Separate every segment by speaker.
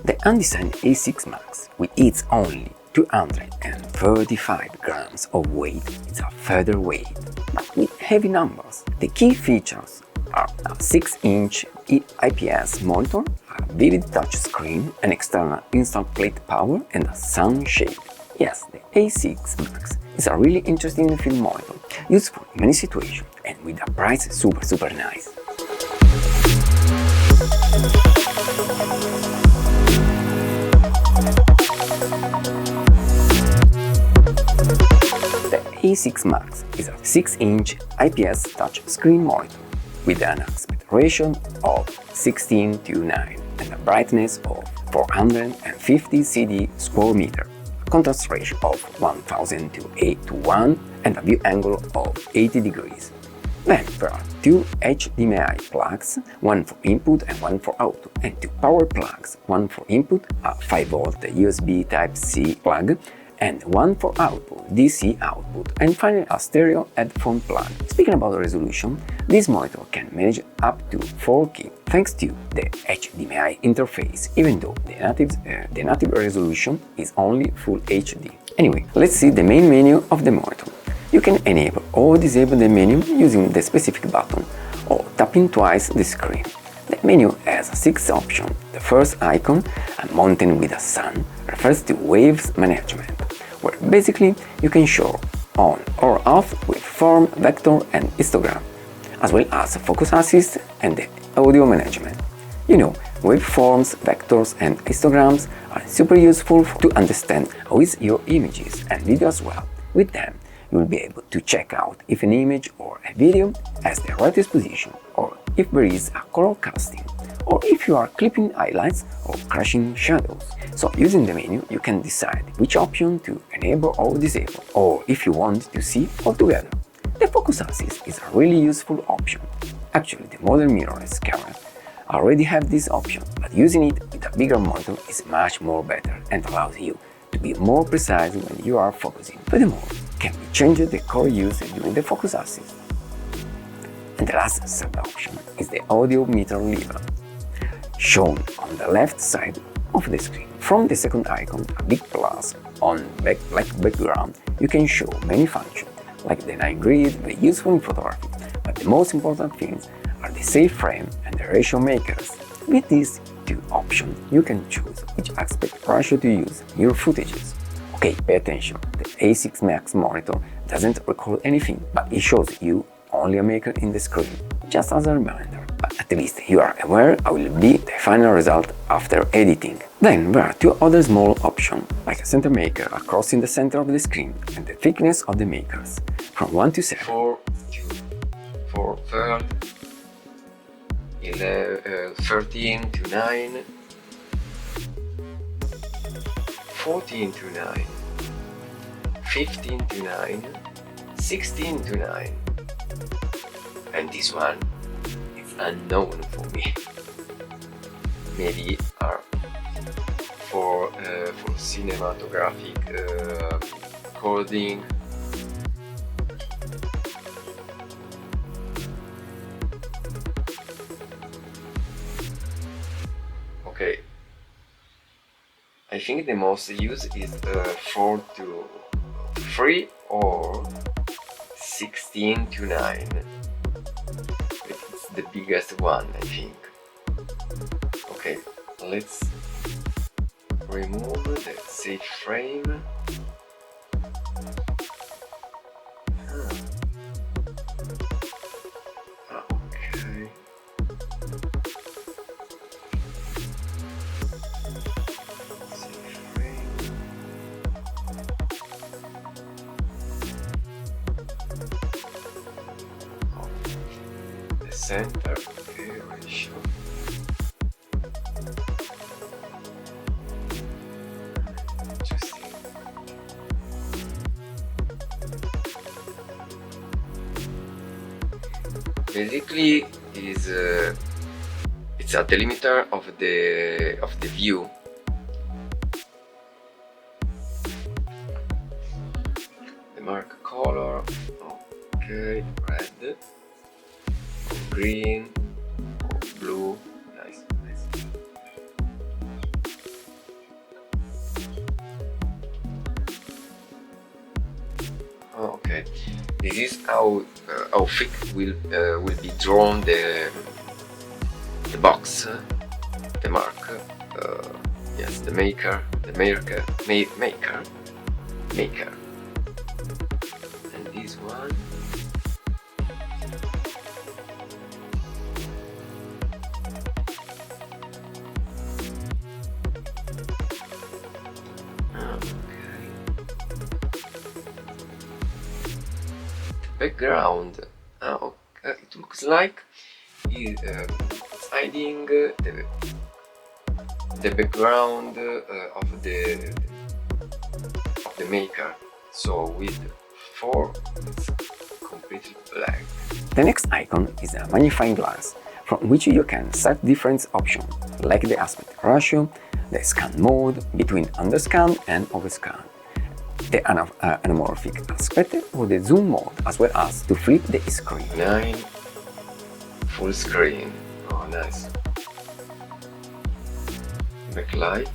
Speaker 1: The Andycine A6 Max, with its only 235 grams of weight, is a featherweight, but with heavy numbers. The key features are a 6-inch IPS monitor, a vivid touchscreen, an external install plate power, and a sunshade. Yes, the A6 Max is a really interesting field monitor, useful in many situations, and with a price super nice. The A6 Max is a 6-inch IPS touchscreen monitor with an aspect ratio of 16:9 and a brightness of 450 CD square meter, a contrast ratio of 1000 to 8:1, and a view angle of 80 degrees. Then there are two HDMI plugs, one for input and one for output, and two power plugs, one for input, a 5V USB Type-C plug, and one for output, DC output, and finally a stereo headphone plug. Speaking about the resolution, this monitor can manage up to 4K thanks to the HDMI interface, even though the native resolution is only Full HD. Anyway, let's see the main menu of the monitor. You can enable or disable the menu using the specific button or tapping twice the screen. The menu has 6 options. The first icon, a mountain with a sun, refers to waves management, where basically you can show on or off waveform, vector and histogram, as well as focus assist and the audio management. You know, waveforms, vectors and histograms are super useful to understand how is your images and video as well. With them, you will be able to check out if an image or a video has the right exposition, or if there is a color casting, or if you are clipping highlights or crashing shadows. So using the menu you can decide which option to enable or disable, or if you want to see all together. The focus assist is a really useful option. Actually, the modern mirrorless camera already have this option, but using it with a bigger monitor is much more better and allows you to be more precise when you are focusing. Furthermore, can be changed the color used during the focus assist. And the last sub-option is the audio meter lever, shown on the left side of the screen. From the second icon, a big plus on black background, you can show many functions, like the night grid, very useful in photography, but the most important things are the safe frame and the ratio makers. With these two options, you can choose which aspect ratio to use in your footages. Okay, pay attention, the A6 Max monitor doesn't record anything, but it shows you only a maker in the screen, just as a reminder. But at least you are aware how will be the final result after editing. Then there are two other small options, like a center maker across in the center of the screen and the thickness of the makers, from 1 to 7.
Speaker 2: 4, 2, 4, 3rd, 13 to 9, 14 to 9, 15 to 9, 16 to 9, and this one is unknown for me. Maybe are for cinematographic recording. Okay, I think the most used is 4 to 3 or 16 to 9. It's the biggest one, I think. Okay, let's remove the safe frame. Okay. Safe frame. Oh, the center, okay, ratio. Basically, it's a delimiter of the view. The mark color, okay, red, green, blue, nice. Okay, this is how thick will be drawn the box, the mark. Yes, the maker. And this one. Background. Okay. It looks like it's hiding the background of the maker. So with 4, it's completely black.
Speaker 1: The next icon is a magnifying glass, from which you can set different options, like the aspect ratio, the scan mode between underscan and overscan, the anamorphic aspect or the zoom mode, as well as to flip the screen.
Speaker 2: 9 full screen. Oh, nice. Backlight.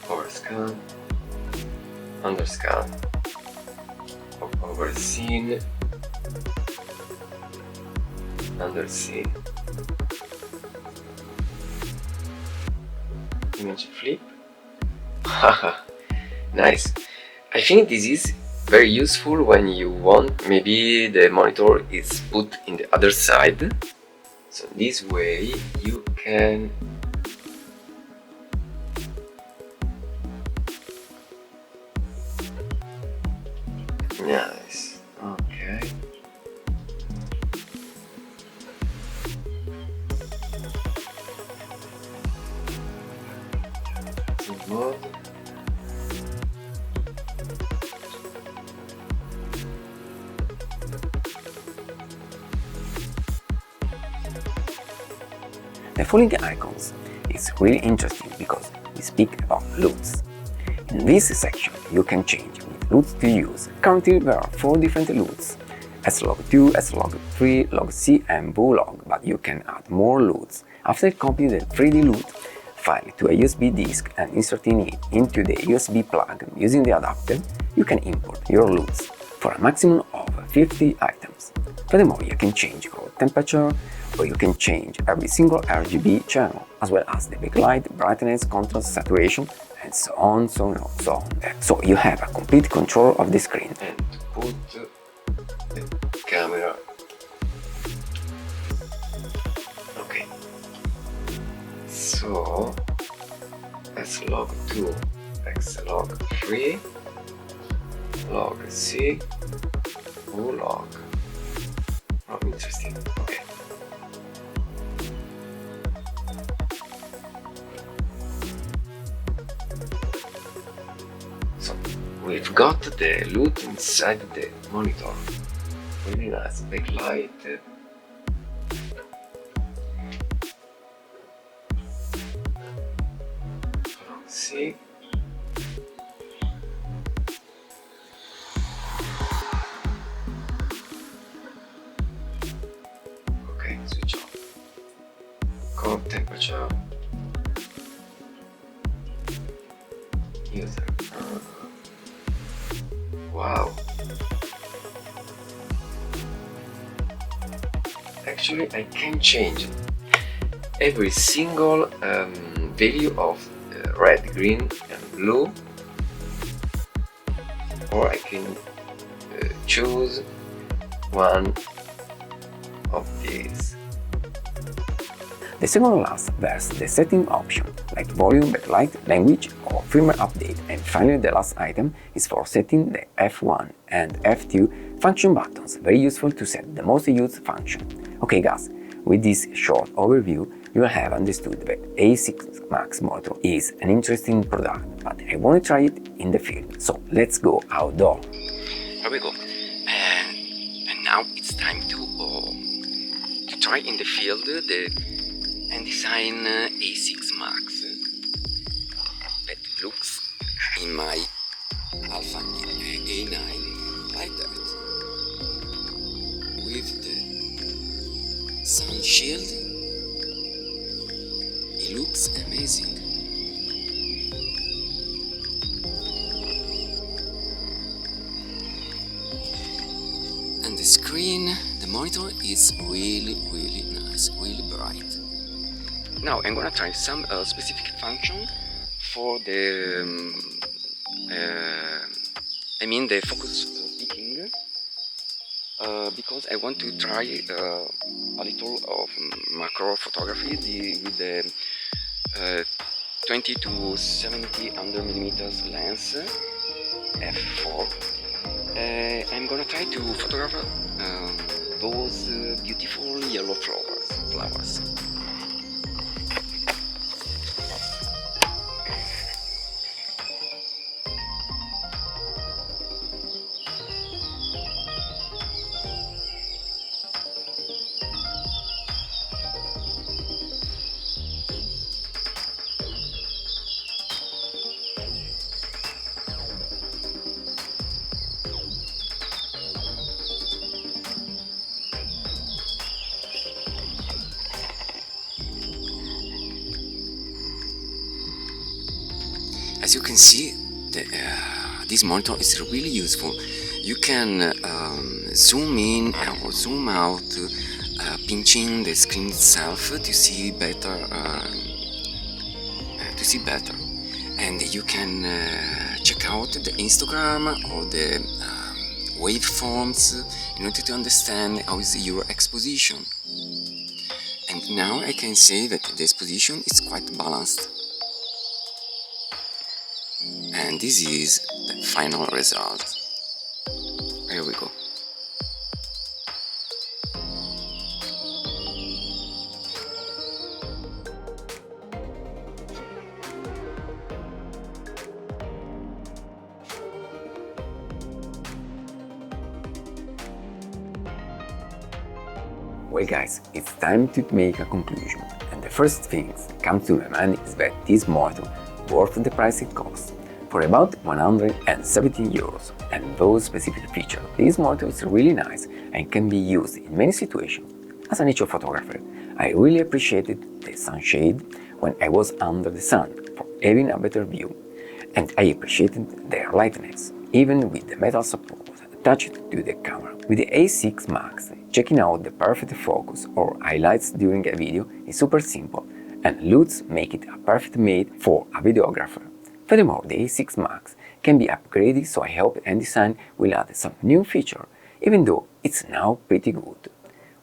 Speaker 2: Overscan. Underscan. Overseen. Underseen. Image flip. Haha, nice. I think this is very useful when you want maybe the monitor is put in the other side. So this way you can nice. Okay. Zoom mode.
Speaker 1: The following icons is really interesting because we speak about LUTs. In this section you can change which LUTs to use. Currently there are 4 different LUTs: slog2, slog3, logc and boolog, but you can add more LUTs. After copying the 3D LUT file to a USB disk and inserting it into the USB plug using the adapter, you can import your LUTs for a maximum of 50 items. Furthermore, you can change your temperature, or you can change every single RGB channel, as well as the backlight, brightness, contrast, saturation, and so on, so on, so on. So you have a complete control of the screen.
Speaker 2: And to put the camera. Okay. So slog2, slog3, logc, boolog. Oh, interesting. Okay. So we've got the LUT inside the monitor. Really nice backlight. See. Okay, switch off. Core temperature. User. Wow. Actually, I can change every single value of red, green and blue, or I can choose one of these.
Speaker 1: The second last there's the setting option, like volume, backlight, language or firmware update, and finally the last item is for setting the F1 and F2 function buttons, very useful to set the most used function. Okay guys, with this short overview you will have understood that A6 Max monitor is an interesting product, but I want to try it in the field, so let's go outdoor.
Speaker 3: Here we go, and now it's time to try in the field the Andycine A6 Max that looks in my Alpha A9 like that, with the sun shield. It looks amazing. And the screen, the monitor is really nice, really bright. Now I'm gonna try some specific function for the the focus picking, because I want to try a little of macro photography with the 20 to 70 millimeters lens f4. I'm gonna try to photograph those beautiful yellow flowers. As you can see, this monitor is really useful. You can zoom in or zoom out, pinching the screen itself to see better. And you can check out the Instagram or the waveforms in order to understand how is your exposition. And now I can say that the exposition is quite balanced. And this is the final result. Here we go.
Speaker 1: Well guys, it's time to make a conclusion, and the first thing that comes to my mind is that this monitor worth the price it costs. For about 117 euros and those specific features, this monitor is really nice and can be used in many situations. As a nature photographer, I really appreciated the sunshade when I was under the sun for having a better view, and I appreciated their lightness, even with the metal support attached to the camera. With the A6 Max, checking out the perfect focus or highlights during a video is super simple, and LUTs make it a perfect mate for a videographer. Furthermore, the A6 Max can be upgraded, so I hope Andycine will add some new feature, even though it's now pretty good.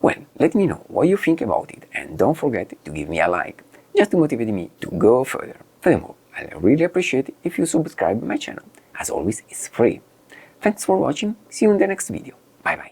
Speaker 1: Well, let me know what you think about it, and don't forget to give me a like, just to motivate me to go further. Furthermore, I really appreciate it if you subscribe my channel. As always, it's free. Thanks for watching, see you in the next video. Bye bye.